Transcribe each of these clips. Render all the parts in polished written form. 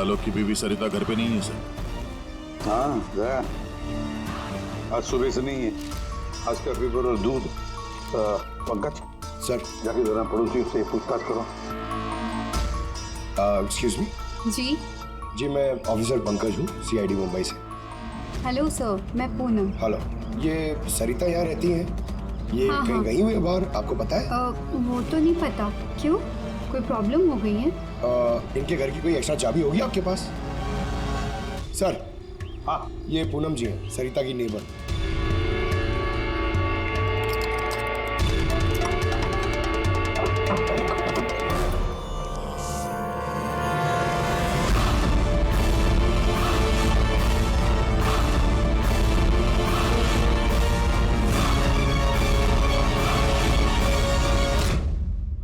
आलोक की बीवी सरिता घर पे नहीं है सर। हाँ गया, आज सुबह से नहीं है। आज का पेपर और दूध। पंकज सर, जाके जरा पड़ोसी से पूछताछ करो। Excuse me. जी, मैं ऑफिसर पंकज हूँ, सीआईडी मुंबई से। हेलो सर, मैं पूनम। हेलो, ये सरिता यहाँ रहती हैं? ये हाँ, कहीं हाँ। गई हुई है बाहर, आपको पता है? वो तो नहीं पता। क्यों, कोई प्रॉब्लम हो गई है? इनके घर की कोई एक्स्ट्रा चाबी होगी आपके पास? सर, हाँ, ये पूनम जी हैं, सरिता की नेबर।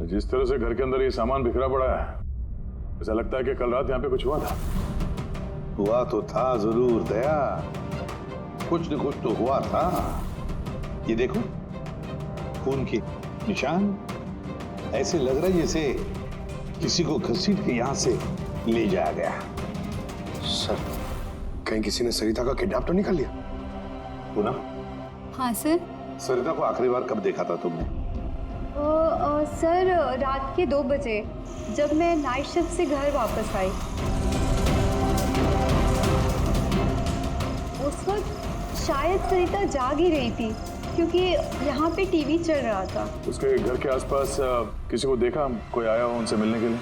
जिस तरह से घर के अंदर ये सामान बिखरा पड़ा है, ऐसा लगता है कि कल रात यहाँ पे कुछ हुआ था। हुआ तो था जरूर दया, कुछ न कुछ तो हुआ था। ये देखो, खून के निशान। ऐसे लग रहा है जैसे किसी को घसीट के यहाँ से ले जाया गया। सर, कहीं किसी ने सरिता का किडनैप तो नहीं कर लिया? पूनम, हाँ सर। सरिता को आखिरी बार कब देखा था तुमने? सर, रात के 2 बजे, जब मैं नाइट शिफ्ट से घर वापस आई। उस वक्त शायद सरिता जाग ही रही थी, क्योंकि यहाँ पे टीवी चल रहा था। उसके घर के आसपास किसी को देखा, कोई आया हो उनसे मिलने के लिए?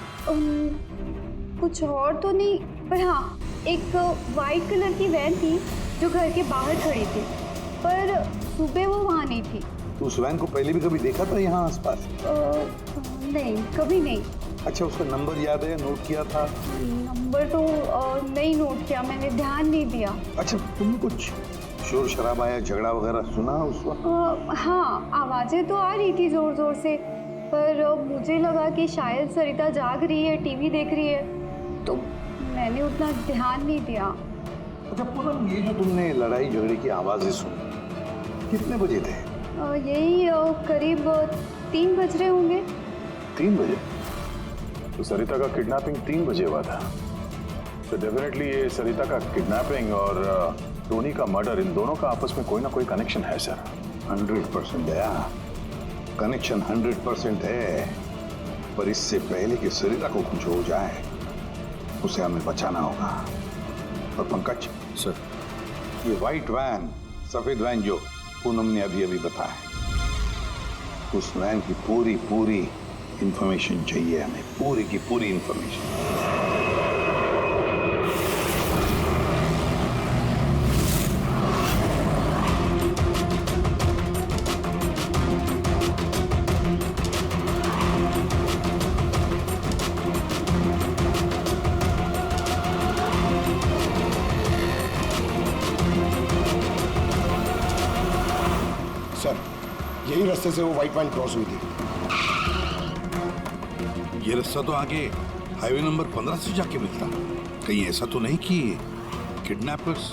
कुछ और तो नहीं, पर हाँ, एक वाइट कलर की वैन थी जो घर के बाहर खड़ी थी, पर सुबह वो वहाँ नहीं थी। तो उस वैन को पहले भी कभी देखा था यहाँ आसपास? नहीं, कभी नहीं। अच्छा, उसका नंबर याद है, नोट किया था? नंबर तो नहीं नोट किया, मैंने ध्यान नहीं दिया। अच्छा, तुमने कुछ शोर शराबा या झगड़ा वगैरह सुना उस वक्त? हाँ, आवाज़ें तो आ रही थी जोर जोर से, पर मुझे लगा कि शायद सरिता जाग रही है, टीवी देख रही है, तो मैंने उतना ध्यान नहीं दिया। अच्छा पूनम, ये जो तुमने लड़ाई झगड़े की आवाजें सुनी, कितने बजे थे? यही करीब 3 बज रहे होंगे। 3 बजे? तो सरिता का किडनैपिंग 3 बजे हुआ था। तो डेफिनेटली ये सरिता का किडनैपिंग और टोनी का मर्डर, इन दोनों का आपस में कोई ना कोई कनेक्शन है सर। 100% दया, कनेक्शन 100% है, पर इससे पहले कि सरिता को कुछ हो जाए, उसे हमें बचाना होगा। और पंकज सर, ये व्हाइट वैन, सफेद वैन जो पूनम ने अभी अभी बताया, उस वैन की पूरी इंफॉर्मेशन चाहिए हमें, पूरी की पूरी इंफॉर्मेशन। सर, यही रास्ते से वो व्हाइट वैन क्रॉस हुई थी। ये रास्ता तो आगे हाईवे नंबर 15 से जाके मिलता। कहीं ऐसा तो नहीं कि किडनैपर्स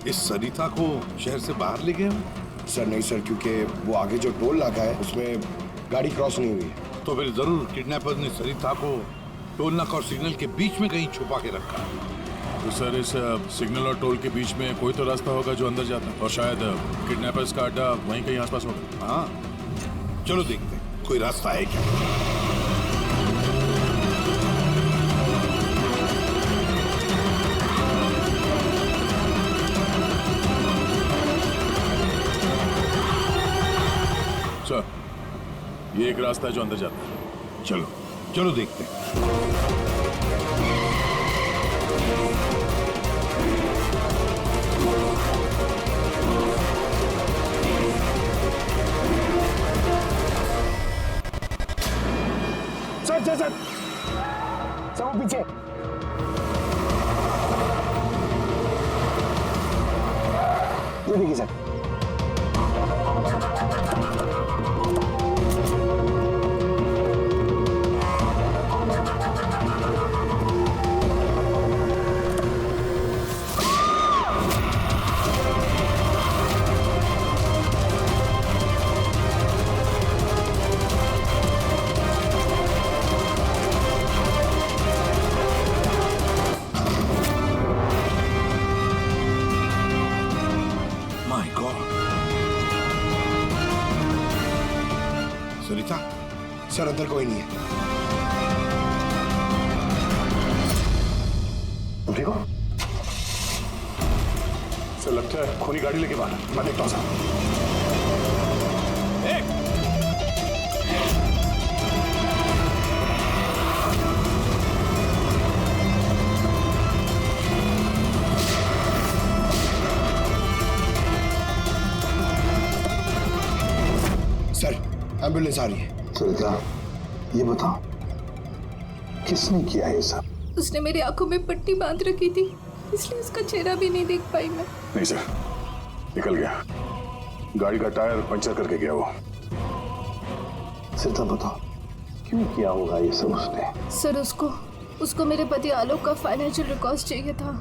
इस सरिता को शहर से बाहर ले गए हो? सर नहीं सर, क्योंकि वो आगे जो टोल नाका है उसमें गाड़ी क्रॉस नहीं हुई है। तो फिर जरूर किडनैपर्स ने सरिता को टोल नाका और सिग्नल के बीच में कहीं छुपा के रखा। तो सर, इस सिग्नल और टोल के बीच में कोई तो रास्ता होगा जो अंदर जाता है, और शायद किडनैपर्स का अड्डा वहीं कहीं आसपास होगा। हाँ, चलो देखते हैं कोई रास्ता है क्या। सर, ये एक रास्ता है जो अंदर जाता है। चलो चलो देखते हैं। सर, वो पीछे। ये देखिए सर। था। सर अंदर कोई नहीं है। तुम ठीक हो? सर लगता है खूनी गाड़ी लेके बाहर। मैं देखता हूँ सर। सर एम्बुलेंस आ रही है। सरिता, ये बताओ किसने किया ये सब? उसने मेरी आंखों में पट्टी बांध रखी थी, इसलिए उसका चेहरा भी नहीं देख पाई मैं। नहीं सर, निकल गया। गाड़ी का टायर पंचर करके गया वो। सरिता बताओ क्यों किया होगा ये सब उसने? सर उसको मेरे पति आलोक का फाइनेंशियल रिकॉर्ड चाहिए था,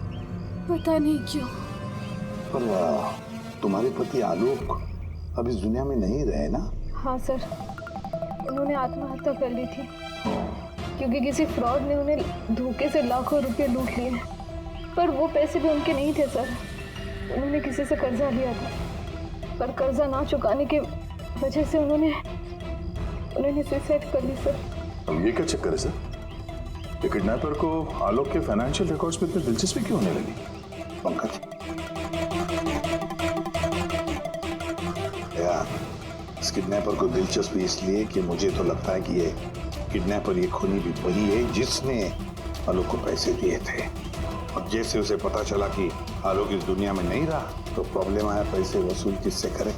पता नहीं क्यों। पर तुम्हारे पति आलोक अब इस दुनिया में नहीं रहे ना? हाँ सर, उन्होंने आत्महत्या कर ली थी क्योंकि किसी फ्रॉड ने उन्हें धोखे से लाखों रुपए लूट लिए। पर वो पैसे भी उनके नहीं थे सर, उन्होंने किसी से कर्जा लिया था, पर कर्जा ना चुकाने की वजह से उन्होंने सुसाइड कर ली सर। अब ये क्या चक्कर है सर? ये किडनैपर को आलोक के फाइनेंशियल रिकॉर्ड्स में इतनी दिलचस्पी क्यों होने लगी? पंकज, यार इस किडनैपर को दिलचस्पी इसलिए कि मुझे तो लगता है कि ये किडनैपर, ये खूनी भी वही है जिसने आलोक को पैसे दिए थे। और जैसे उसे पता चला कि आलोक इस दुनिया में नहीं रहा तो प्रॉब्लम आया, पैसे वसूल किससे करे।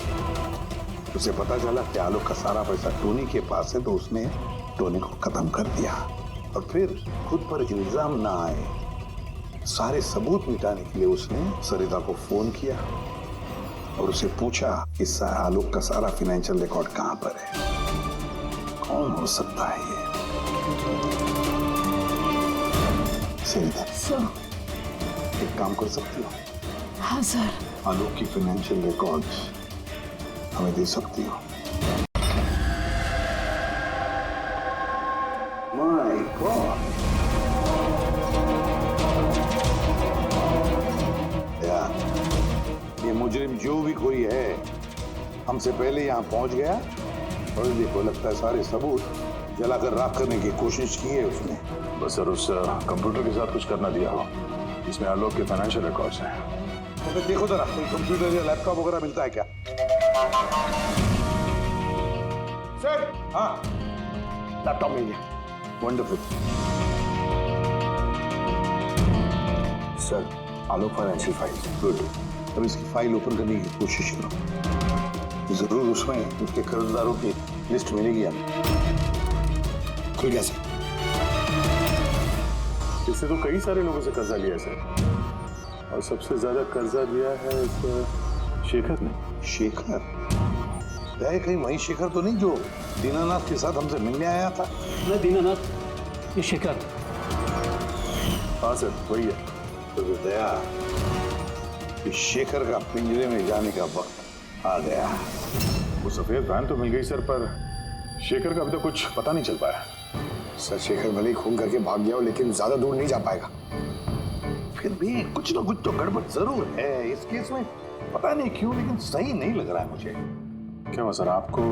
उसे पता चला कि आलोक का सारा पैसा टोनी के पास है तो उसने टोनी को खत्म कर दिया। और फिर खुद पर इल्जाम ना आए, सारे सबूत मिटाने के लिए उसने सरिता को फोन किया और उसे पूछा कि आलोक का सारा फाइनेंशियल रिकॉर्ड कहां पर है। कौन हो सकता है ये? सरिता, सर। एक काम कर सकती हो? हाँ सर। आलोक की फाइनेंशियल रिकॉर्ड्स हमें दे सकती हो? माय गॉड, ये मुजरिम जो भी कोई है हमसे पहले यहाँ पहुंच गया और देखो लगता है सारे सबूत जलाकर राख करने की कोशिश की है उसने। बस सर उस कंप्यूटर के साथ कुछ करना दिया हो जिसमें आलोक के फाइनेंशियल रिकॉर्ड्स हैं। तो देखो जरा कोई कंप्यूटर या लैपटॉप वगैरह मिलता है क्या? सर, हाँ लैपटॉप मिल गया। वंडरफुल। सर, आलोक फाइनेंशियल फाइल। गुड। अब इसकी फाइल ओपन करने की कोशिश करो, जरूर उसमें उसके कर्जदारों की लिस्ट मिलेगी हमें। खुल गया सर। इससे तो कई सारे लोगों से कर्जा लिया है सर, और सबसे ज्यादा कर्जा दिया है इस शेखर ने। शेखर? कहीं वही शेखर तो नहीं जो दीनानाथ के साथ हमसे मिलने आया था? मैं दीनानाथ, ये शेखर। हाँ सर वही है। तो दया, इस शेखर का पिंजरे में जाने का वक्त आ गया। वो सफेद वैन तो मिल गई सर, पर शेखर का अभी तक कुछ पता नहीं चल पाया। सर शेखर भले ही खून करके भाग गया हो लेकिन ज्यादा दूर नहीं जा पाएगा। फिर भी कुछ ना कुछ तो गड़बड़ जरूर है इस केस में। पता नहीं क्यों लेकिन सही नहीं लग रहा है मुझे। क्या हुआ सर, आपको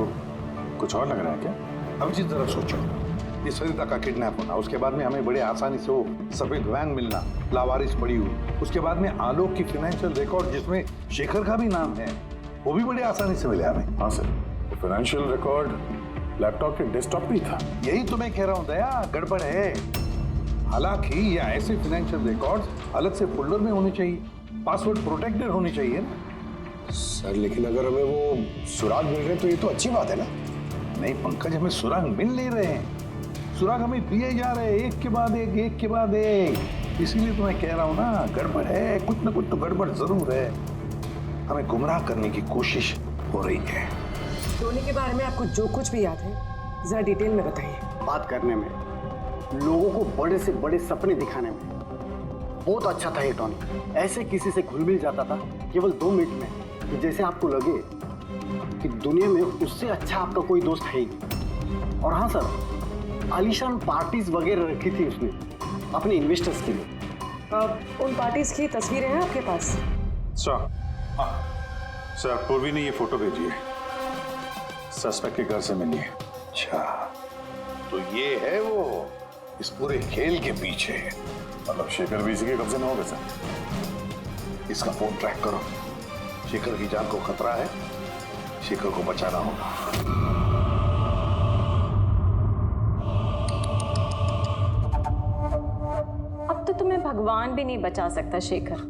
कुछ और लग रहा है क्या? अब जिस तरह सोचो, ये सरिता का किडनैप होना, उसके बाद में हमें बड़े आसानी से वो सफेद वैन मिलना लावारिस पड़ी हुई, उसके बाद में आलोक की फाइनेंशियल रिकॉर्ड जिसमें शेखर का भी नाम है वो भी बड़े आसानी से मिले हमें। हाँ सर, वो फाइनेंशियल रिकॉर्ड लैपटॉप के डेस्कटॉप पे ही था। यही तो मैं कह रहा हूँ दया, गड़बड़ है। हालांकि ये ऐसे फाइनेंशियल रिकॉर्ड्स अलग से फोल्डर में होने चाहिए, पासवर्ड प्रोटेक्टेड होने चाहिए ना। सर लेकिन अगर हमें वो सुराग मिल रहे तो ये तो अच्छी बात है ना। नहीं पंकज, हमें सुराग मिल नहीं रहे हैं, सुराग हमें दिए जा रहे हैं एक के बाद एक, एक के बाद एक। इसीलिए तो मैं कह रहा हूँ ना, गड़बड़ है, कुछ ना कुछ तो गड़बड़ जरूर है। हमें गुमराह करने की कोशिश हो रही है। टोनी के बारे में आपको जो कुछ भी याद है जरा डिटेल में बताइए। बात करने में, लोगों को बड़े से बड़े सपने दिखाने में बहुत अच्छा था ये टोनी। ऐसे किसी से घुल मिल जाता था केवल 2 मिनट में कि जैसे आपको लगे कि दुनिया में उससे अच्छा आपका कोई दोस्त है ही। और हाँ सर, आलीशान पार्टीज वगैरह रखी थी उसने अपने इन्वेस्टर्स के लिए। उन पार्टीज की तस्वीरें हैं आपके पास? सर पूर्वी ने ये फोटो भेजी है, सस्पेक्ट के घर से मिली है। अच्छा, तो ये है वो इस पूरे खेल के पीछे। मतलब शेखर भी इसी के कब्जे में होगा सर? इसका फोन ट्रैक करो। शेखर की जान को खतरा है, शेखर को बचाना होगा। अब तो तुम्हें भगवान भी नहीं बचा सकता शेखर।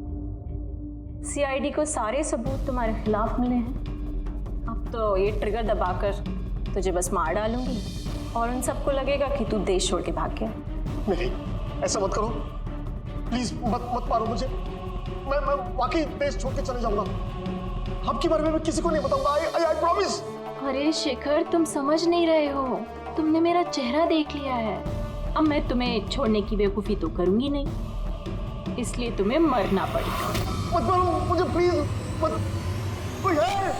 सीआईडी को सारे सबूत तुम्हारे खिलाफ मिले हैं। अब तो ये ट्रिगर दबाकर तुझे बस मार डालूंगी और उन सबको लगेगा कि तू देश छोड़ के भाग गया। नहीं, ऐसा मत करो प्लीज, मत मारो मुझे। मैं वाकई देश छोड़ के चले जाऊंगा। आपके बारे में मैं किसी को नहीं बताऊंगा। I promise. अरे शेखर, तुम समझ नहीं रहे हो। तुमने मेरा चेहरा देख लिया है। अब मैं तुम्हें छोड़ने की बेवकूफी तो करूंगी नहीं, इसलिए तुम्हें मरना पड़ेगा। मत मारो मुझे प्लीज, मत। कोई है?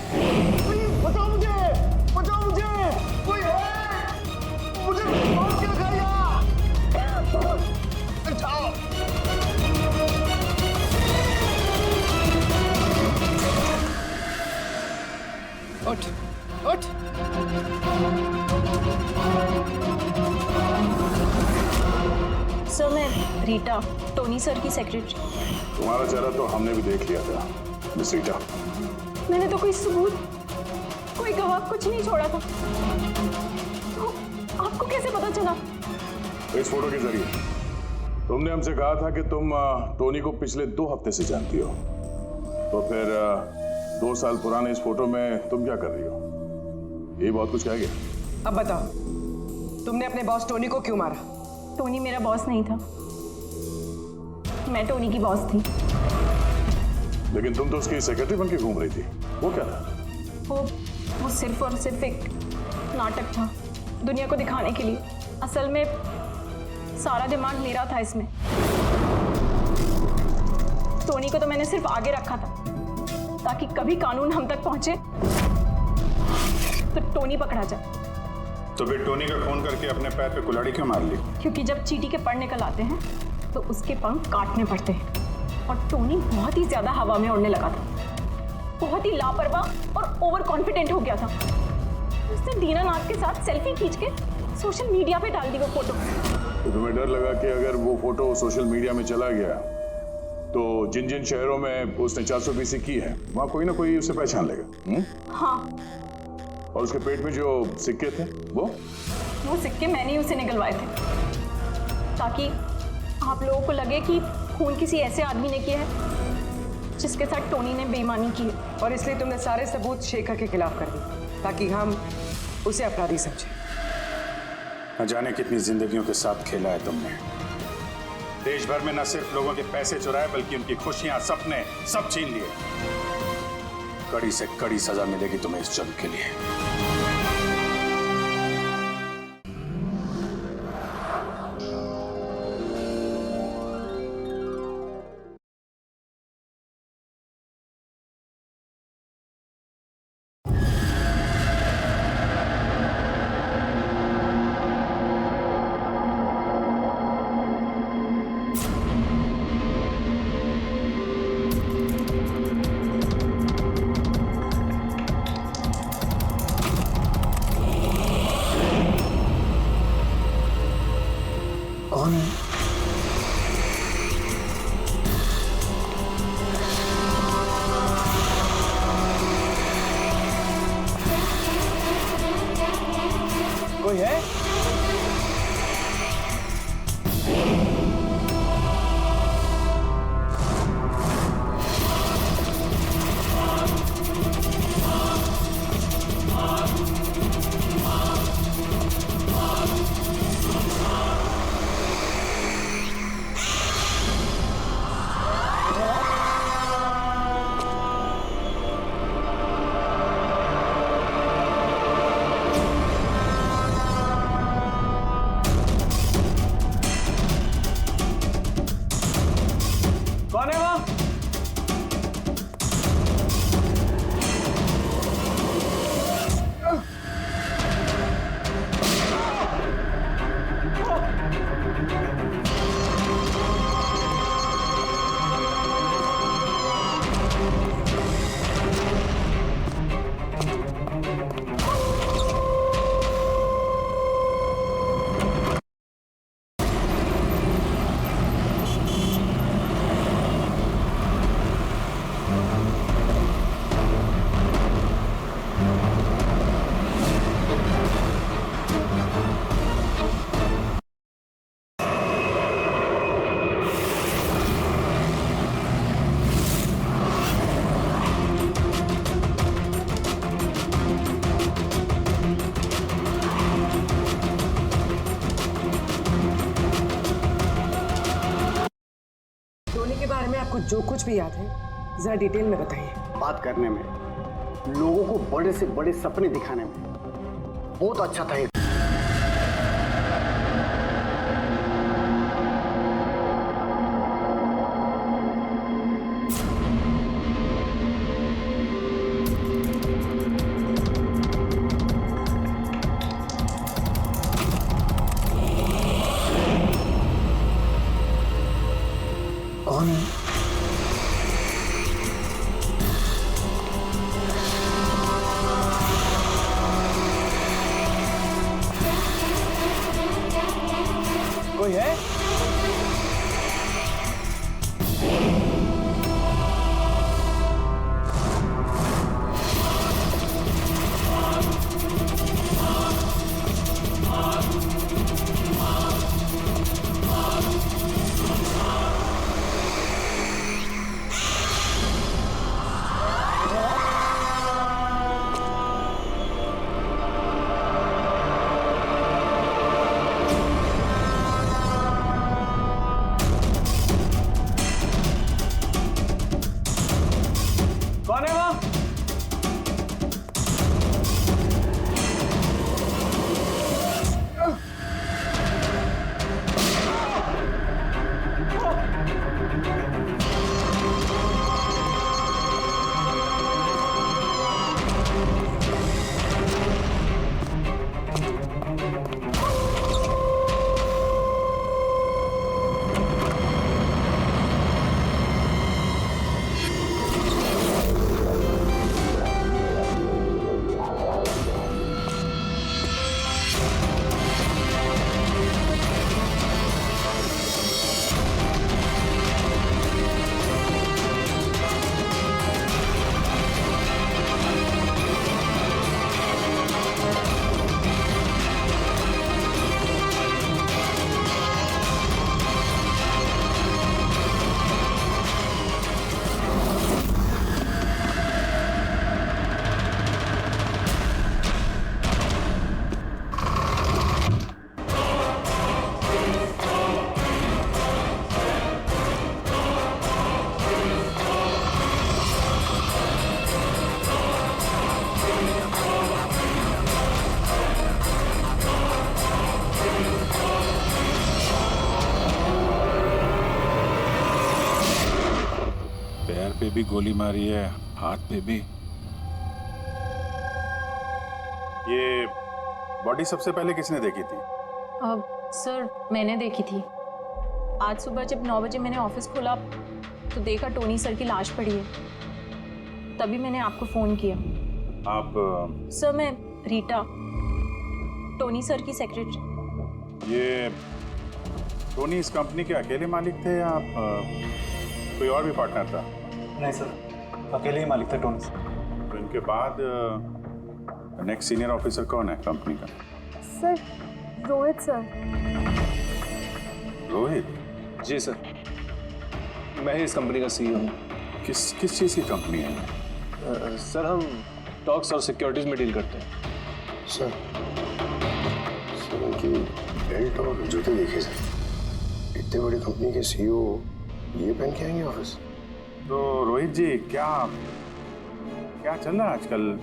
प्लीज बचाओ मुझे, बचाओ मुझे। कोई है? मुझे मार के खाया। बचाओ। उठ उठ। सर, मैं रीटा, टोनी सर की सेक्रेटरी। तुम्हारा चेहरा तो हमने भी देख लिया था मिस रीटा। मैंने तो कोई सबूत, कोई गवाह कुछ नहीं छोड़ा था। तो आपको कैसे पता चला? इस फोटो के जरिए। तुमने हमसे कहा था कि तुम टोनी को पिछले 2 हफ्ते से जानती हो, तो फिर 2 साल पुराने इस फोटो में तुम क्या कर रही हो? ये बहुत कुछ कह गया। अब बताओ, तुमने अपने बॉस टोनी को क्यों मारा? टोनी मेरा बॉस नहीं था, मैं टोनी की बॉस थी। लेकिन तुम तो उसकी सेक्रेटरी बन के घूम रही थी, वो क्या था? वो सिर्फ और सिर्फ एक नाटक था, दुनिया को दिखाने के लिए। असल में सारा दिमाग मेरा था इसमें। टोनी को तो मैंने सिर्फ आगे रखा था ताकि कभी कानून हम तक पहुंचे तो टोनी पकड़ा जाए। तो फिर टोनी का फोन करके अपने पैर पे कुल्हाड़ी क्यों मार ली? क्योंकि जब चींटी के पर निकल आते हैं तो उसके पंख काटने पड़ते हैं, और टोनी बहुत ही ज्यादा हवा में उड़ने लगा था, बहुत ही लापरवाह और ओवर कॉन्फिडेंट हो गया था। उसने दीनानाथ के साथ सेल्फी खींच के सोशल मीडिया पे डाल दी वो फोटो। तो तुम्हें डर लगा कि अगर वो फोटो सोशल मीडिया में चला गया तो जिन जिन शहरों में उसने 420 की है वहां कोई ना कोई उसे पहचान लेगा। हाँ, और उसके पेट में जो सिक्के थे वो सिक्के मैंने ही उसे निकलवाए थे, ताकि आप लोगों को लगे कि खून किसी ऐसे आदमी ने किया है जिसके साथ टोनी ने बेईमानी की है। और इसलिए तुमने सारे सबूत शेखर के खिलाफ कर दिए ताकि हम उसे अपराधी समझें। न जाने कितनी जिंदगियों के साथ खेला है तुमने। देश भर में न सिर्फ लोगों के पैसे चुराए बल्कि उनकी खुशियां, सपने सब छीन लिए। कड़ी से कड़ी सजा मिलेगी तुम्हें इस जुर्म के लिए। कौन है? कोई है? जो कुछ भी याद है जरा डिटेल में बताइए। बात करने में, लोगों को बड़े से बड़े सपने दिखाने में बहुत अच्छा था ये। कौन है? कोई है? कौन है वहाँ? पैर पे भी गोली मारी है, हाथ पे भी। ये बॉडी सबसे पहले किसने देखी थी? सर मैंने देखी थी। आज सुबह जब 9 बजे मैंने ऑफिस खोला तो देखा टोनी सर की लाश पड़ी है, तभी मैंने आपको फोन किया। आप सर मैं रीटा, टोनी सर की सेक्रेटरी। ये टोनी इस कंपनी के अकेले मालिक थे या कोई और भी पार्टनर था? नहीं सर, अकेले ही मालिक थे टोनी सर। तो इनके बाद नेक्स्ट सीनियर ऑफिसर कौन है कंपनी का? Sir Rohit sir. रोहित? जी सर, मैं ही इस कंपनी का सीईओ हूँ। किस चीज़ की कंपनी है? सर हम स्टॉक्स और सिक्योरिटीज में डील करते हैं। सर उनकी बेल्ट और जूते देखे सर, इतने बड़ी कंपनी के सीईओ ये पहन के आएंगे ऑफिस? तो रोहित जी क्या चल रहा है आजकल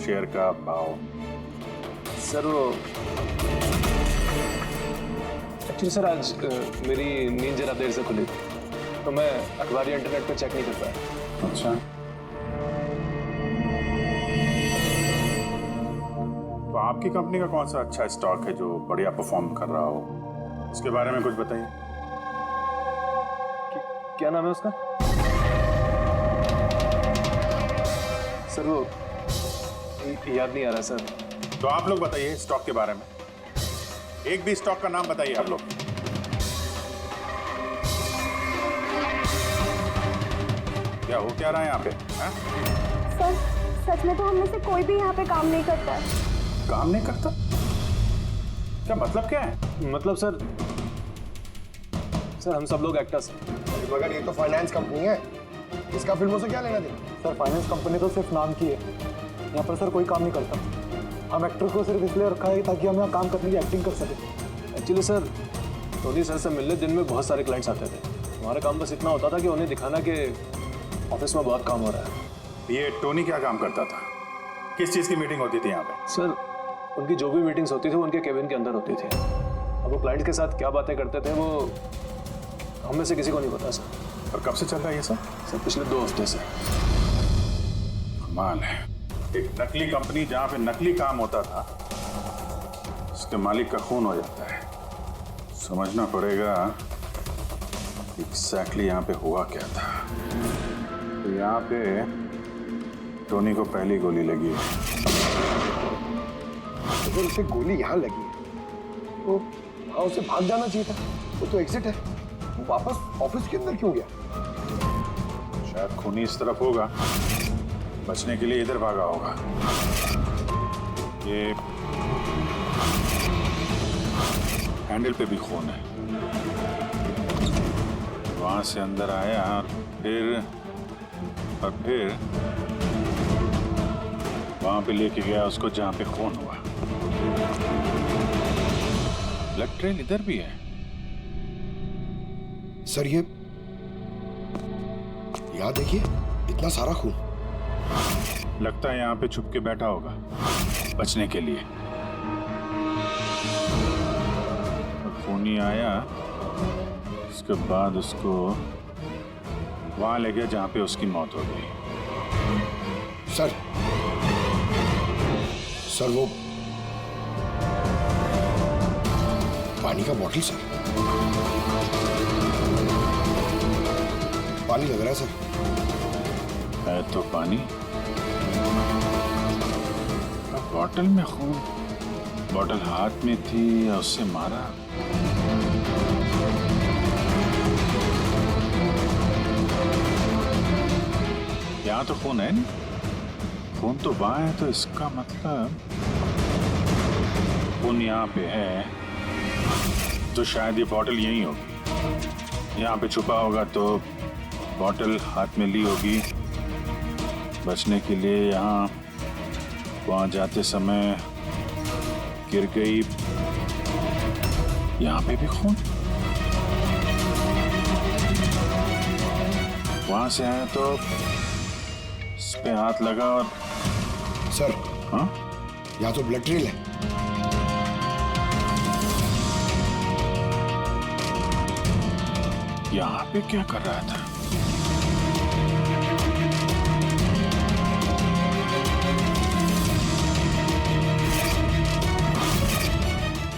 शेयर का भाव? सर वो एक्चुअली सर आज मेरी नींद जरा देर से खुली तो मैं अखबार या इंटरनेट पे चेक नहीं कर पाया। अच्छा, तो आपकी कंपनी का कौन सा अच्छा स्टॉक है जो बढ़िया परफॉर्म कर रहा हो, उसके बारे में कुछ बताइए। क्या नाम है उसका? सर वो याद नहीं आ रहा सर। तो आप लोग बताइए स्टॉक के बारे में, एक भी स्टॉक का नाम बताइए आप लोग। क्या हो क्या रहा है यहाँ पे? सर सच में तो हम में से कोई भी यहाँ पे काम नहीं करता है। काम नहीं करता? क्या मतलब क्या है? मतलब सर हम सब लोग एक्टर्स हैं। मगर ये तो फाइनेंस कंपनी है, इसका फिल्मों से क्या लेना देना? सर फाइनेंस कंपनी तो सिर्फ नाम की है, यहाँ पर सर कोई काम नहीं करता। हम एक्टर को सिर्फ इसलिए रखा है ताकि हम यहाँ काम करने की एक्टिंग कर सकें। एक्चुअली सर टोनी सर से मिलने दिन में बहुत सारे क्लाइंट्स आते थे, हमारा काम बस इतना होता था कि उन्हें दिखाना कि ऑफिस में बहुत काम हो रहा है। ये टोनी क्या काम करता था? किस चीज की मीटिंग होती थी यहाँ पे? सर, उनकी जो भी मीटिंग्स होती थी वो उनके केबिन के अंदर होती थी। अब वो क्लाइंट के साथ क्या बातें करते थे वो हम में से किसी को नहीं पता सर। और कब से चल रहा है ये सब? सर पिछले 2 हफ्ते से। कमाल है, एक नकली कंपनी जहाँ पे नकली काम होता था, उसके मालिक का खून हो जाता है। समझना पड़ेगा एग्जैक्टली यहाँ पे हुआ क्या था। तो यहाँ पे टोनी को पहली गोली लगी है। अगर उसे गोली यहाँ लगी है तो वहां उसे भाग जाना चाहिए था। वो तो एग्जिट है, वो वापस ऑफिस के अंदर क्यों गया? शायद खूनी इस तरफ होगा, बचने के लिए इधर भागा होगा। ये हैंडल पे भी खून है। वहां से अंदर आया और फिर वहां पे लेके गया उसको जहां पे खून हुआ। ब्लड ट्रेल इधर भी है। सर ये यहाँ देखिए, इतना सारा खून। लगता है यहाँ पे छुप के बैठा होगा बचने के लिए। खूनी आया, उसके बाद उसको वहां ले गया जहां पे उसकी मौत हो गई। सर वो पानी का बॉटल सर, पानी लग रहा है सर। है तो पानी, बॉटल में खून। बॉटल हाथ में थी या उससे मारा? यहाँ तो खून है नहीं, खून तो वहां है, तो इसका मतलब खून यहाँ पे है तो शायद ये बॉटल यहीं होगी। यहाँ पे छुपा होगा तो बॉटल हाथ में ली होगी बचने के लिए। यहाँ वहां जाते समय गिर गई। यहाँ पे भी खून। वहां से आया तो इस पे हाथ लगा और सर हाँ, यहाँ तो ब्लड ट्रेल है। यहाँ पे क्या कर रहा था?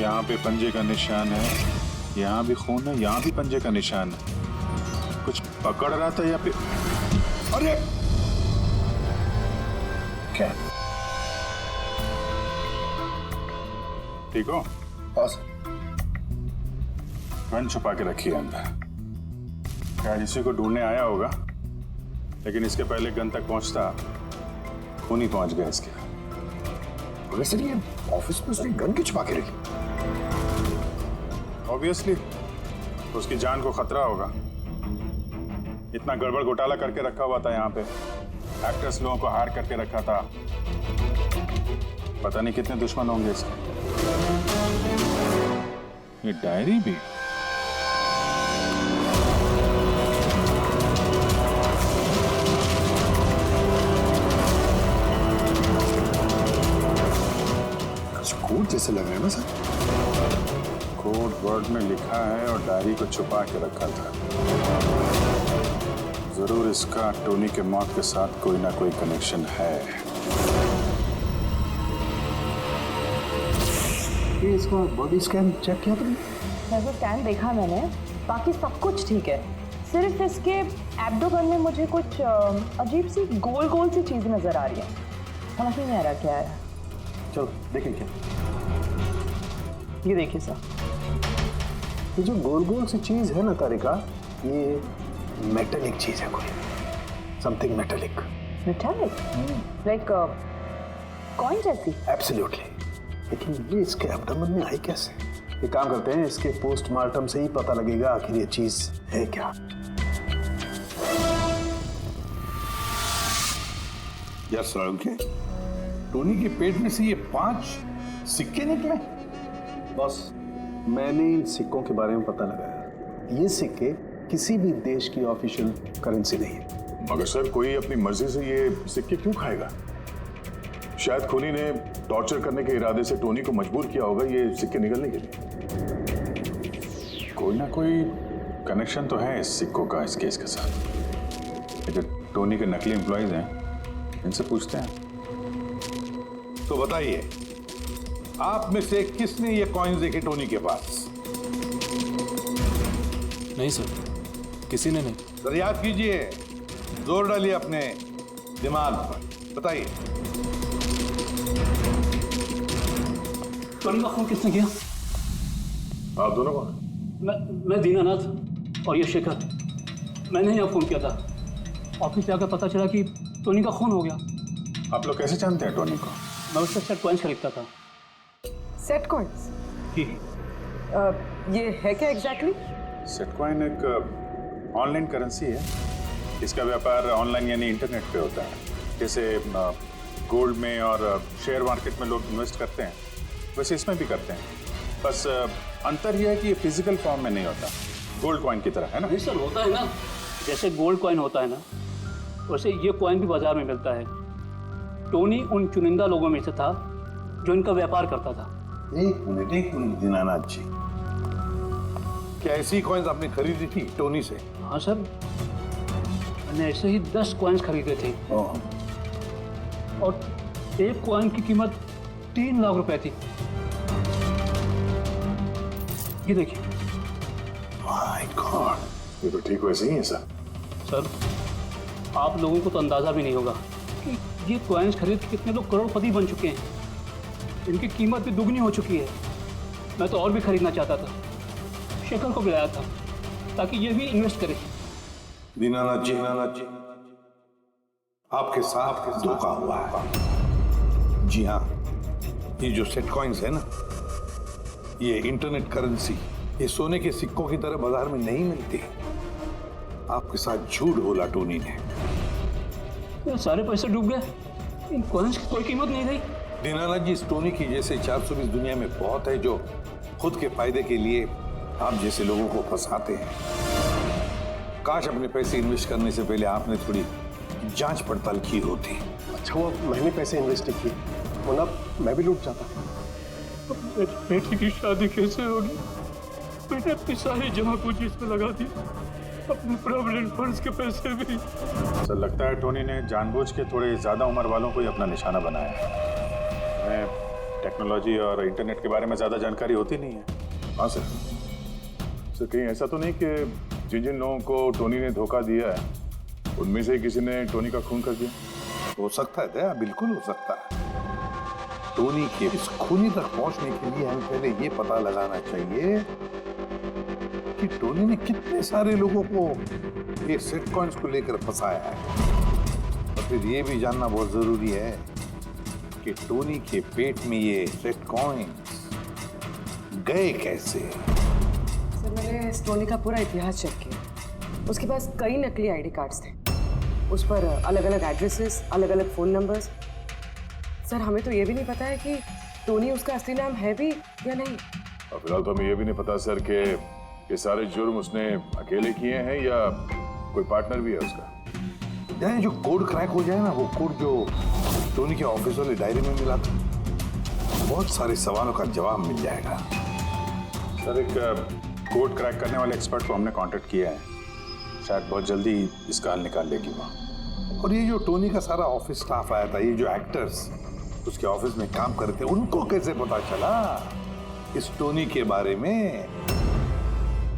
यहाँ पे पंजे का निशान है, यहाँ भी खून है, यहाँ भी पंजे का निशान है। कुछ पकड़ रहा था या फिर? अरे क्या? ठीक हो? हाँ सर। गन छुपा के रखी है अंदर। शायद इसी को ढूंढने आया होगा, लेकिन इसके पहले गन तक पहुंचता खूनी पहुंच गया इसके। वैसे ये ऑफिस में उसने गन क्यों छुपा के रखी? ऑब्वियसली उसकी जान को खतरा होगा। इतना गड़बड़ घोटाला करके रखा हुआ था यहाँ पे, एक्टर्स लोगों को हार करके रखा था। पता नहीं कितने दुश्मन होंगे इसके। ये डायरी भी। कोड जैसे लग रहा है ना सर। कोड वर्ड में लिखा है और डायरी को छुपा के रखा था। जरूर इसका टोनी के मौत के साथ कोई ना कोई कनेक्शन है। ये इसका बॉडी स्कैन चेक किया तुमने? वैसे स्कैन देखा मैंने, बाकी सब कुछ ठीक है। सिर्फ इसके एब्डोमेन में मुझे कुछ अजीब सी गोल गोल सी चीज नजर आ रही है। समझ नहीं आ रहा क्या है। चलो देखें क्या। ये देखिए सर, ये जो गोल गोल सी चीज है ना तारिका, ये मेटेलिक चीज है, कोई something metallic. Metallic like coin जैसी? एब्सोल्युटली। लेकिन ये इसके एब्डोमेन में आई कैसे? एक काम करते हैं, इसके पोस्टमार्टम से ही पता लगेगा आखिर ये चीज है क्या। यार सालुंखे, टोनी के पेट में से ये 5 सिक्के निकले। बॉस, मैंने इन सिक्कों के बारे में पता लगाया। ये सिक्के किसी भी देश की ऑफिशियल करेंसी नहीं है। मगर सर कोई अपनी मर्जी से ये सिक्के क्यों खाएगा? शायद खूनी ने टॉर्चर करने के इरादे से टोनी को मजबूर किया होगा ये सिक्के निकलने के लिए। कोई ना कोई कनेक्शन तो है इस सिक्कों का इस केस के साथ। ये जो टोनी के नकली एम्प्लॉइज हैं इनसे पूछते हैं। तो बताइए, आप में से किसने ये कॉइन्स देखे टोनी के पास? नहीं सर, किसी ने नहीं। सर याद कीजिए, जोर डालिए अपने दिमाग पर, बताइए। टोनी का फोन किसने किया? आप दोनों कौन? मैं दीनानाथ और ये शेखर। मैंने यहाँ फोन किया था। ऑफिस जाकर पता चला कि टोनी का खून हो गया। आप लोग कैसे जानते हैं टोनी को? मैं उससे सेट कॉइन्स खरीदता था। Set coins? ये है क्या एग्जैक्टली? सेटकॉइन एक ऑनलाइन करेंसी है। इसका व्यापार ऑनलाइन यानी इंटरनेट पे होता है। जैसे गोल्ड में और शेयर मार्केट में लोग इन्वेस्ट करते हैं, वैसे इसमें भी करते हैं। बस अंतर यह है कि ये फिजिकल फॉर्म में नहीं होता, गोल्ड कॉइन की तरह, है ना? नहीं सर, होता है ना। जैसे गोल्ड कॉइन होता है ना, वैसे ये कॉइन भी बाजार में मिलता है। टोनी उन चुनिंदा लोगों में से था जो इनका व्यापार करता था। एक मिनट दीनानाथ जी, क्या ऐसी कॉइन्स आपने खरीदी थी टोनी से? हाँ सर, मैंने ऐसे ही 10 कॉइन्स खरीदे थे और एक कॉइन की कीमत 3 लाख रुपए थी। ये देखिए। माय गॉड, ये तो ठीक वैसे ही है सर। सर, आप लोगों को तो अंदाजा भी नहीं होगा कि ये कॉइन्स खरीद के कितने लोग करोड़पति बन चुके हैं। इनकी कीमत भी दुगनी हो चुकी है। मैं तो और भी खरीदना चाहता था, शेखर को बुलाया था ताकि ये भी इन्वेस्ट करे। दीनानाथ जी, आपके साथ धोखा हुआ है। जी हाँ, ये जो सेट कॉइन्स है ना, ये इंटरनेट करेंसी, ये सोने के सिक्कों की तरह बाजार में नहीं मिलती। आपके साथ झूठ बोला टोनी ने। मेरे सारे पैसे डूब गए, इन कॉइन्स की कोई कीमत नहीं रही। दीनानाथ जी, इस टोनी की जैसे 420 दुनिया में बहुत है जो खुद के फायदे के लिए आप जैसे लोगों को फंसाते हैं। काश अपने पैसे इन्वेस्ट करने से पहले आपने थोड़ी जांच पड़ताल की होती। अच्छा वो मैंने पैसे इन्वेस्ट किए, वरना मैं भी लूट जाता। बेटी की शादी कैसे होगी? मैंने अपनी सारी जमा पूंजी इसमें लगा दी, अपने प्रोविडेंट फंड्स के पैसे भी। सर लगता है टोनी ने जानबूझ के थोड़े ज्यादा उम्र वालों को ही अपना निशाना बनाया है। हमें टेक्नोलॉजी और इंटरनेट के बारे में ज्यादा जानकारी होती नहीं है। हाँ सर। सर कहीं ऐसा तो नहीं कि जिन जिन लोगों को टोनी ने धोखा दिया है उनमें से किसी ने टोनी का खून कर दिया? हो सकता है दया, बिल्कुल हो सकता है। टोनी के इस खूनी तक पहुंचने के लिए हमें पहले ये पता लगाना चाहिए कि टोनी ने कितने सारे लोगों को ये सेट कॉइन्स को लेकर फंसाया है। और फिर ये भी जानना बहुत जरूरी है कि टोनी के पेट में ये सेट कॉइन्स गए कैसे। सर, मैंने इस टोनी का पूरा इतिहास चेक किया। उसके पास कई नकली आईडी कार्ड्स थे, उस पर अलग अलग एड्रेसेस, अलग अलग फ़ोन नंबर्स। सर, हमें तो ये भी नहीं पता है कि टोनी उसका असली नाम है भी या नहीं। और फिलहाल तो हमें ये भी नहीं पता सर कि ये सारे जुर्म उसने अकेले किए हैं या कोई पार्टनर भी है उसका। यानी जो कोड क्रैक हो जाए ना, वो कोड जो टोनी के ऑफिस वाले डायरी में मिला था, बहुत सारे सवालों का जवाब मिल जाएगा। सर एक कोड क्रैक करने वाले एक्सपर्ट को हमने कांटेक्ट किया है, शायद बहुत जल्दी इसका हल निकाल लेगी वो। और ये जो टोनी का सारा ऑफिस स्टाफ आया था, ये जो एक्टर्स उसके ऑफिस में काम करते, उनको कैसे पता चला इस टोनी के बारे में?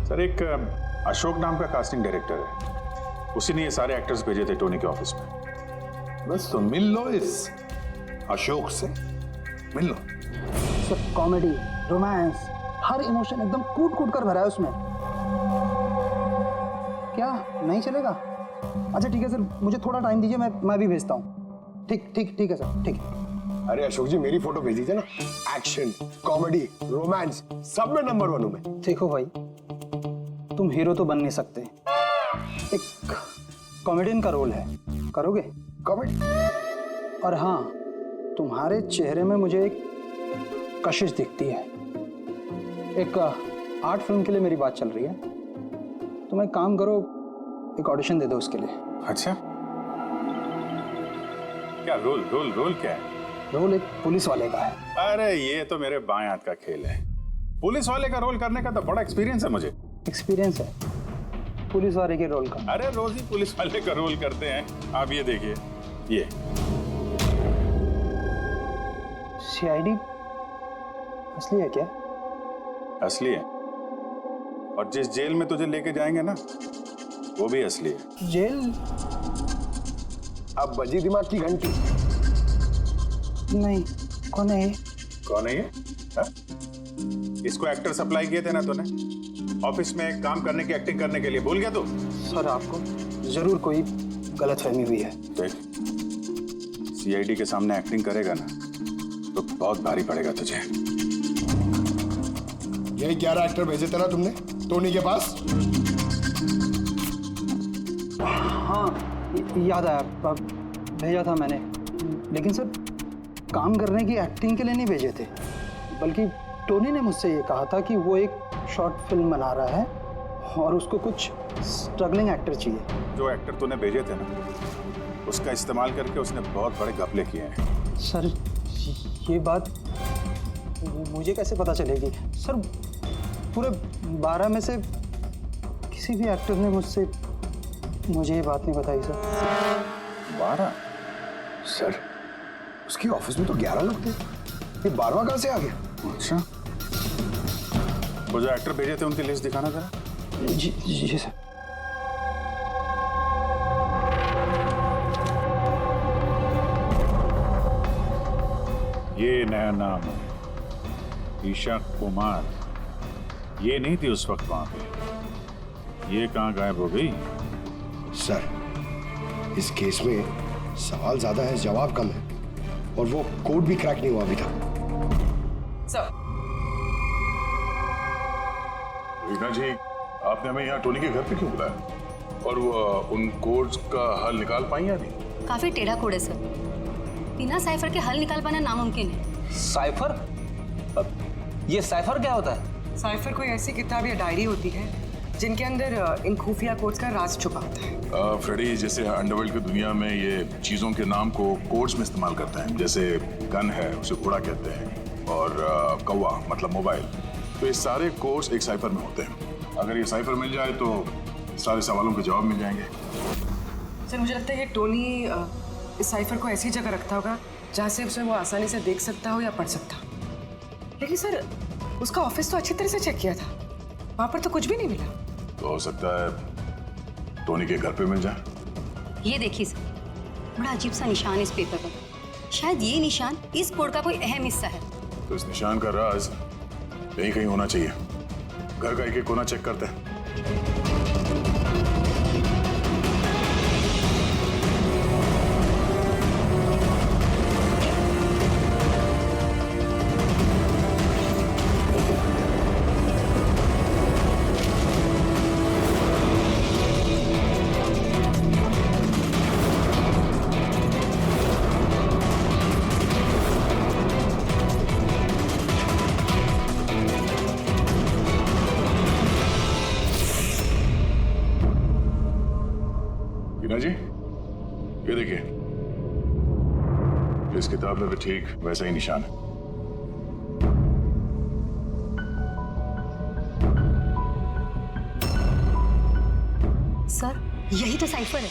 सर एक अशोक नाम का कास्टिंग डायरेक्टर है, उसी ने ये सारे एक्टर्स भेजे थे टोनी के ऑफिस में। बस तो मिल लो इस अशोक से, मिल लो। सब कॉमेडी, रोमांस, हर इमोशन एकदम कूट कूट कर भरा है उसमें। क्या नहीं चलेगा? अच्छा ठीक है सर, मुझे थोड़ा टाइम दीजिए, मैं भी भेजता हूँ। ठीक है सर, ठीक है। अरे अशोक जी, मेरी फोटो भेज दीजिए ना। एक्शन, कॉमेडी, रोमांस, सब में नंबर 1 हूं मैं। देखो भाई, तुम हीरो तो बन नहीं सकते, एक कॉमेडियन का रोल है, करोगे? कॉमेडी? और हाँ, तुम्हारे चेहरे में मुझे एक कशिश दिखती है। एक आर्ट फिल्म के लिए मेरी बात चल रही है, तो तुम एक काम करो, एक ऑडिशन दे दो उसके लिए। अच्छा, क्या रोल रोल रोल क्या है? रोल एक पुलिस वाले का है। अरे ये तो मेरे बाएं हाथ का खेल है। पुलिस वाले का रोल करने का तो बड़ा एक्सपीरियंस है मुझे। एक्सपीरियंस है पुलिस वाले के रोल का? अरे रोज ही पुलिस वाले का रोल करते हैं। आप ये देखिए, ये सीआईडी असली है क्या? असली है, और जिस जेल में तुझे लेके जाएंगे ना वो भी असली है। जेल? अब बजी दिमाग की घंटी। नहीं, कौन है ये? कौन है ये? हा? इसको एक्टर सप्लाई किए थे ना तूने ऑफिस में काम करने की, एक्टिंग करने के लिए, भूल गया तू? सर आपको जरूर कोई गलतफहमी हुई है। देख, सीआईडी के सामने एक्टिंग करेगा ना तो बहुत भारी पड़ेगा तुझे। यही 11 एक्टर भेजे थे ना तुमने टोनी के पास? हाँ याद आया, भेजा था मैंने, लेकिन सर काम करने की, एक्टिंग के लिए नहीं भेजे थे, बल्कि टोनी ने मुझसे ये कहा था कि वो एक शॉर्ट फिल्म बना रहा है और उसको कुछ स्ट्रगलिंग एक्टर चाहिए। जो एक्टर तूने भेजे थे ना उसका इस्तेमाल करके उसने बहुत बड़े घपले किए हैं। सर ये बात मुझे कैसे पता चलेगी? सर पूरे 12 में से किसी भी एक्टर ने मुझे ये बात नहीं बताई सर। 12? सर उसकी ऑफिस में तो 11 लोग थे, ये 12वां कहां से आ गया? अच्छा, वो जो एक्टर भेजे थे उनकी लिस्ट दिखाना जरा। जी सर। ये नया नाम है, ईशा कुमार। ये नहीं थी उस वक्त वहां पे। ये कहाँ गायब हो गई? सर इस केस में सवाल ज्यादा है, जवाब कम है, और वो कोड भी क्रैक नहीं हुआ अभी तक। सर रीना जी, आपने हमें यहाँ टोनी के घर पे क्यों बुलाया? और वो उन कोड्स का हल निकाल पाई या नहीं? काफी टेढ़ा कोड है सर, बिना साइफर के हल निकाल पाना नामुमकिन है। साइफर? ये साइफर क्या होता है? साइफर कोई ऐसी किताब या डायरी होती है जिनके अंदर इन खुफिया कोड्स का राज छुपा होता है। फ्रेडी, जैसे अंडरवर्ल्ड की दुनिया में ये चीजों के नाम को कोड्स में इस्तेमाल करते हैं, जैसे गन है उसे घोड़ा कहते हैं, और कौवा मतलब मोबाइल। तो ये सारे कोड्स एक साइफर में होते हैं। अगर ये साइफर मिल जाए तो सारे सवालों के जवाब मिल जाएंगे। सर मुझे लगता है ये टोनी इस साइफर को ऐसी जगह रखता होगा जहाँ से उसे वो आसानी से देख सकता हो या पढ़ सकता हो। लेकिन सर उसका ऑफिस तो अच्छी तरह से चेक किया था, वहाँ पर तो कुछ भी नहीं मिला। तो हो सकता है टोनी के घर पे मिल जाए। ये देखिए सर, बड़ा अजीब सा निशान इस पेपर पर। शायद ये निशान इस कोड का कोई अहम हिस्सा है। तो इस निशान का राज यहीं कहीं होना चाहिए। घर का एक कोना चेक करते हैं। रीना जी, ये देखिए, इस किताब में भी ठीक वैसा ही निशान है। सर यही तो साइफर है।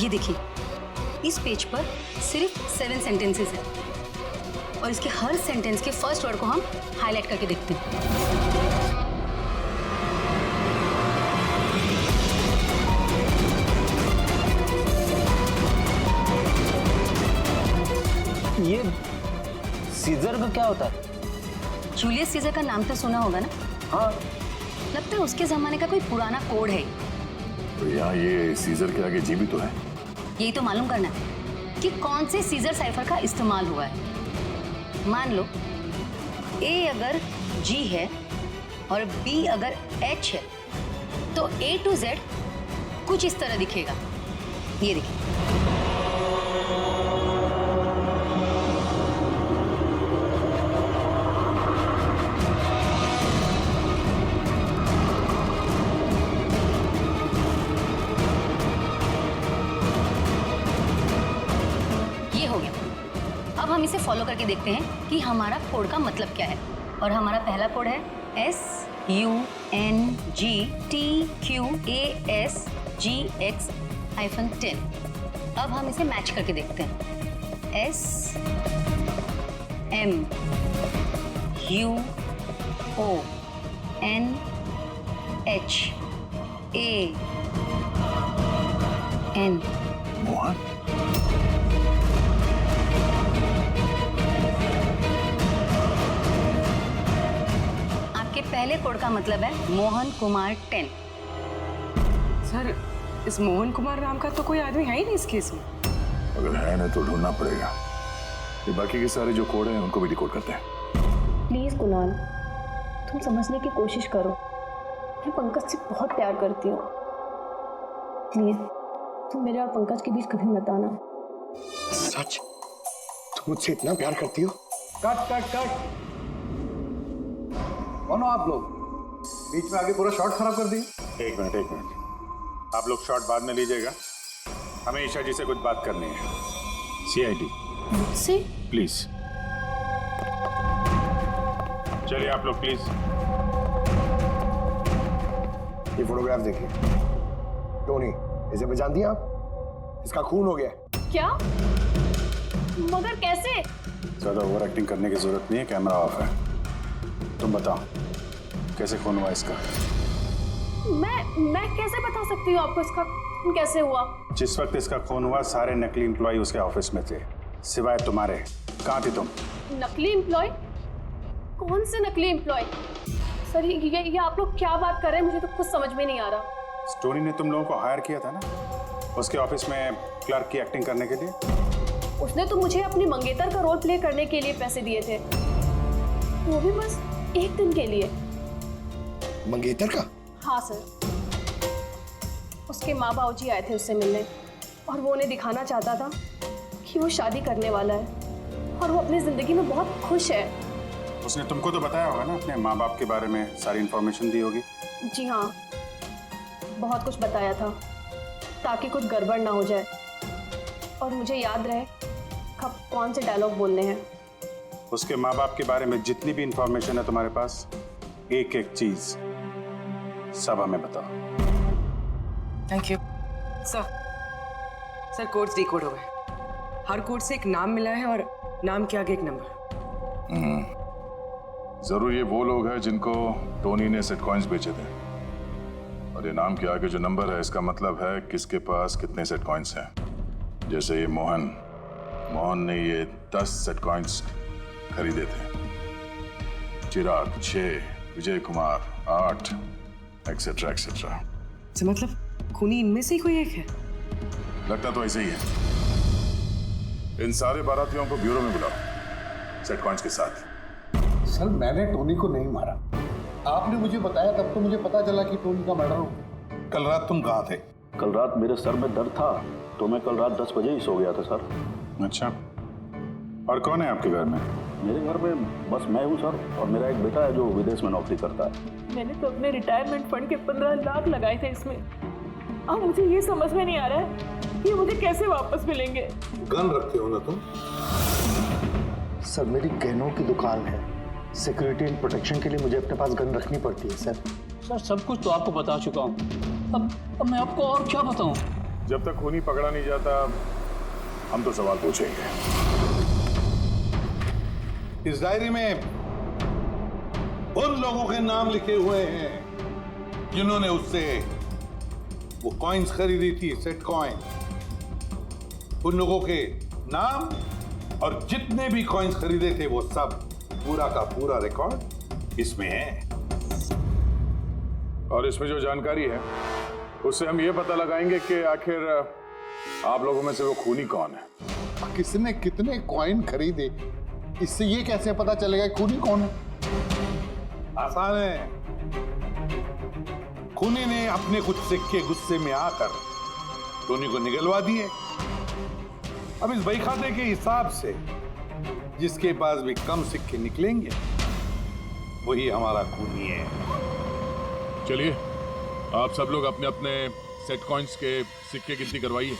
ये देखिए, इस पेज पर सिर्फ 7 सेंटेंसेस हैं और इसके हर सेंटेंस के फर्स्ट वर्ड को हम हाईलाइट करके देखते हैं। ये सीजर का क्या होता है? जूलियस सीजर का नाम तो सुना होगा ना? हाँ। लगता है उसके जमाने का कोई पुराना कोड है। तो यहाँ ये सीजर के आगे जी भी तो है। यही तो मालूम करना है कि कौन से सीजर साइफर का इस्तेमाल हुआ है। मान लो ए अगर जी है और बी अगर एच है तो A to Z कुछ इस तरह दिखेगा। ये देखिए, हम इसे फॉलो करके देखते हैं कि हमारा कोड का मतलब क्या है। और हमारा पहला कोड है SUNGTQASGX-10। अब हम इसे मैच करके देखते हैं। SMUONHAN। मोहन? आपके पहले कोड का मतलब है मोहन कुमार 10। सर, इस मोहन कुमार नाम का तो कोई आदमी है ही नहीं इस केस में। अगर है ना तो ढूंढना पड़ेगा। ये बाकी के सारे जो कोड हैं उनको भी डिकोड करते हैं। प्लीज कुणाल, तुम समझने की कोशिश करो। मैं पंकज से बहुत प्यार करती हूँ। प्लीज तुम मेरे और पंकज के बीच कभी मत आना। सच? तुम मुझसे इतना प्यार करती हो? Cut cut cut. कौन हो आप लोग? बीच में आगे पूरा शॉट खराब कर दिए। एक मिनट। आप लोग शॉट बाद में लीजिएगा, हमें ईशा जी से कुछ बात करनी है। CID मुझसे? प्लीज चलिए आप लोग प्लीज। ये फोटोग्राफ देखिए। टोनी, इसे पहचान दिया आप? इसका खून हो गया। क्या? मगर कैसे? ज्यादा ओवर एक्टिंग करने की जरूरत नहीं है, कैमरा ऑफ है। तुम बताओ कैसे खून हुआ इसका? मैं कैसे बता सकती हूँ आपको इसका खून कैसे हुआ? जिस वक्त इसका खून हुआ सारे नकली एम्प्लॉय उसके ऑफिस में थे, सिवाय तुम्हारे। कहाँ थी तुम? नकली एम्प्लॉय? कौन से नकली एम्प्लॉय? सर ये आप लोग क्या बात कर रहे हैं? मुझे तो कुछ समझ में नहीं आ रहा। टोनी ने तुम लोगों को हायर किया था ना उसके ऑफिस में क्लर्क की एक्टिंग करने के लिए। उसने तो मुझे अपनी मंगेतर का रोल प्ले करने के लिए पैसे दिए थे, वो भी बस एक दिन के लिए। मंगेतर का? हाँ सर, उसके माँ बाबूजी आए थे उससे मिलने और वो उन्हें दिखाना चाहता था कि वो शादी करने वाला है और वो अपनी जिंदगी में बहुत खुश है। उसने तुमको तो बताया होगा ना अपने माँ बाप के बारे में, सारी इंफॉर्मेशन दी होगी। जी हाँ, बहुत कुछ बताया था ताकि कुछ गड़बड़ ना हो जाए और मुझे याद रहे कब कौन से डायलॉग बोलने हैं। उसके माँ बाप के बारे में जितनी भी इंफॉर्मेशन है तुम्हारे पास, एक एक चीज सब हमें बताओ। Thank you sir. Codes decode हो गए। हर कोड से एक नाम मिला है और नाम के आगे एक नंबर। जरूर ये वो लोग हैं जिनको टोनी ने सेट कॉइन्स बेचे थे, और ये नाम के आगे जो नंबर है इसका मतलब है किसके पास कितने सेट कॉइन्स हैं। जैसे ये मोहन ने ये 10 सेट कॉइन्स खरीदे थे, चिराग 6, विजय कुमार 8, एक्सेट्रा एक्सेट्रा। मतलब खूनी इनमें से ही कोई एक है? लगता तो ऐसे ही है। इन सारे बारातियों को ब्यूरो में बुलाओ सेट कॉइन्स के साथ। सर, मैंने टोनी को नहीं मारा। आपने मुझे बताया तब तो मुझे पता चला कि टोनी का मर्डर हो गया। कल रात तुम कहाँ थे? कल रात मेरे सर में दर्द था तो मैं कल रात 10 बजे ही सो गया था सर। अच्छा, और कौन है आपके घर में? मेरे घर में बस मैं हूँ सर, और मेरा एक बेटा है जो विदेश में नौकरी करता है। मैंने तो अपने रिटायरमेंट फंड के 15 लाख लगाए थे इसमें। अब मुझे ये समझ में नहीं आ रहा है कि मुझे कैसे वापस मिलेंगे। गन रखते हो ना तुम? सर, मेरी गहनों की दुकान है, सिक्योरिटी एंड प्रोटेक्शन के लिए मुझे अपने पास गन रखनी पड़ती है सर। सर सब कुछ तो आपको बता चुका हूँ, अब मैं आपको और क्या बताऊँ? जब तक खूनी पकड़ा नहीं जाता हम तो सवाल पूछेंगे। इस डायरी में उन लोगों के नाम लिखे हुए हैं जिन्होंने उससे वो कॉइन्स खरीदी थी, सेट कॉइन। उन लोगों के नाम और जितने भी कॉइन्स खरीदे थे वो सब, पूरा का पूरा रिकॉर्ड इसमें है। और इसमें जो जानकारी है उससे हम ये पता लगाएंगे कि आखिर आप लोगों में से वो खूनी कौन है। किसने कितने कॉइन खरीदे, इससे ये कैसे पता चलेगा खूनी कौन है? आसान है। खूनी ने अपने कुछ सिक्के गुस्से में आकर टोनी को निगलवा दिए। अब इस बही खाते के हिसाब से जिसके पास भी कम सिक्के निकलेंगे वही हमारा खूनी है। चलिए आप सब लोग अपने अपने सेट कॉइन्स के सिक्के गिनती करवाइए।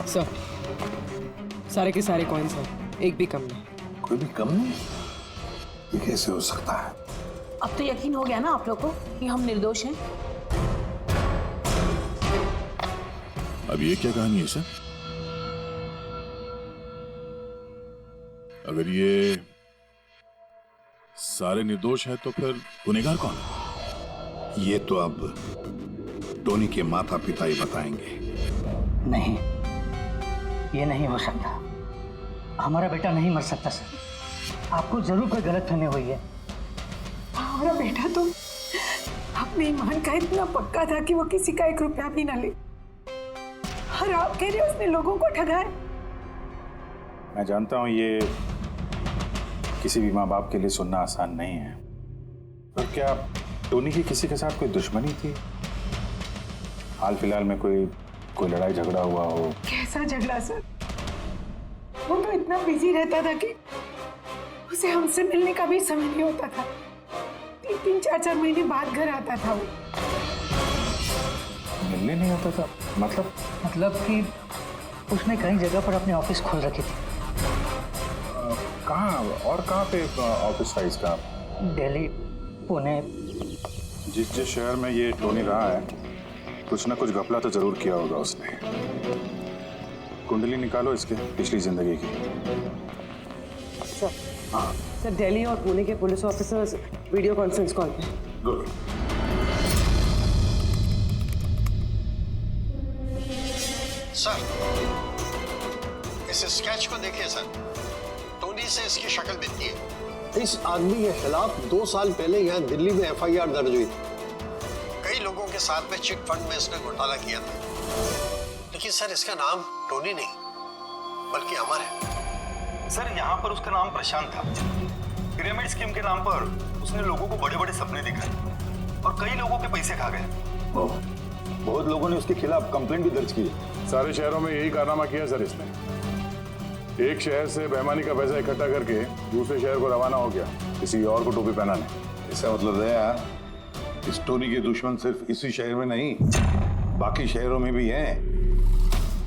सर सारे के सारे कॉइन्स हैं, एक भी कम नहीं। कोई भी कम नहीं? ये कैसे हो सकता है? अब तो यकीन हो गया ना आप लोग को कि हम निर्दोष हैं। अब ये क्या कहानी है सर? अगर ये सारे निर्दोष हैं तो फिर गुनहगार कौन है? ये तो अब टोनी के माता पिता ही बताएंगे। नहीं, ये नहीं हो सकता। हमारा बेटा नहीं मर सकता सर। आपको जरूर कोई गलतफहमी हुई है। हमारा बेटा तो अपने ईमान का इतना पक्का था कि वो किसी का 1 रुपया भी ना ले, और आप कह रहे हो उसने लोगों को ठगा है। मैं जानता हूं ये किसी भी माँ बाप के लिए सुनना आसान नहीं है, पर क्या टोनी की किसी के साथ कोई दुश्मनी थी? हाल फिलहाल में कोई लड़ाई झगड़ा हुआ हो? कैसा झगड़ा सर? वो तो इतना बिजी रहता था कि उसे हमसे मिलने का भी समय नहीं होता था। 3-3, 4-4 महीने बाद घर आता था वो। मिलने नहीं आता था? मतलब कि उसने कई जगह पर अपने ऑफिस खोल रखी थी। कहाँ और कहाँ पे ऑफिस था इसका? दिल्ली, पुणे। जिस शहर में ये टोनी रहा है, कुछ ना कुछ घपला तो जरूर किया होगा उसने। कुंडली निकालो इसके पिछली जिंदगी की। सर, सर दिल्ली और पुणे के police officers video conference call पे। गुड। सर, इस स्केच को देखिए सर। टोनी से इसकी शक्ल मिलती है। इस आदमी के खिलाफ 2 साल पहले यहाँ दिल्ली में FIR दर्ज हुई थी। कई लोगों के साथ में चिट फंड में इसने घोटाला किया था, लेकिन सर इसका नाम टोनी नहीं बल्कि अमर है। सर यहाँ पर उसका नाम प्रशांत था। पिरामिड स्कीम के नाम पर उसने लोगों को बड़े बड़े सपने दिखाए और कई लोगों के पैसे खा गए। बहुत लोगों ने उसके खिलाफ कंप्लेंट भी दर्ज की। सारे शहरों में यही कारनामा किया सर इसने। एक शहर से बेईमानी का पैसा इकट्ठा करके दूसरे शहर को रवाना हो गया किसी और को टोपी पहनाने। इसका मतलब है इस टोनी के दुश्मन सिर्फ इसी शहर में नहीं, बाकी शहरों में भी हैं।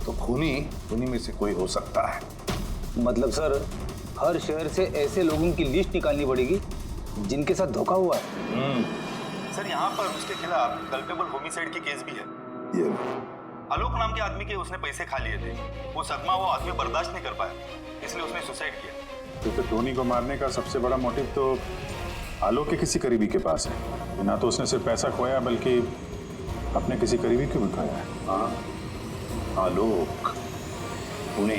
तो खूनी में से कोई हो सकता है। मतलब सर, हर शहर से ऐसे लोगों की लिस्ट निकालनी पड़ेगी जिनके साथ धोखा हुआ है। सर यहाँ पर उसके खिलाफ कल्पेबल होमिसाइड की केस भी है। आलोक नाम के आदमी के उसने पैसे खा लिए थे। वो सदमा वो आदमी बर्दाश्त नहीं कर पाया, इसलिए उसने सुसाइड किया। तो टोनी को मारने का सबसे बड़ा मोटिव तो आलोक के किसी करीबी के पास है। ना तो उसने सिर्फ पैसा खोया बल्कि अपने किसी करीबी को भी खोया है। हाँ, आलोक, पुणे।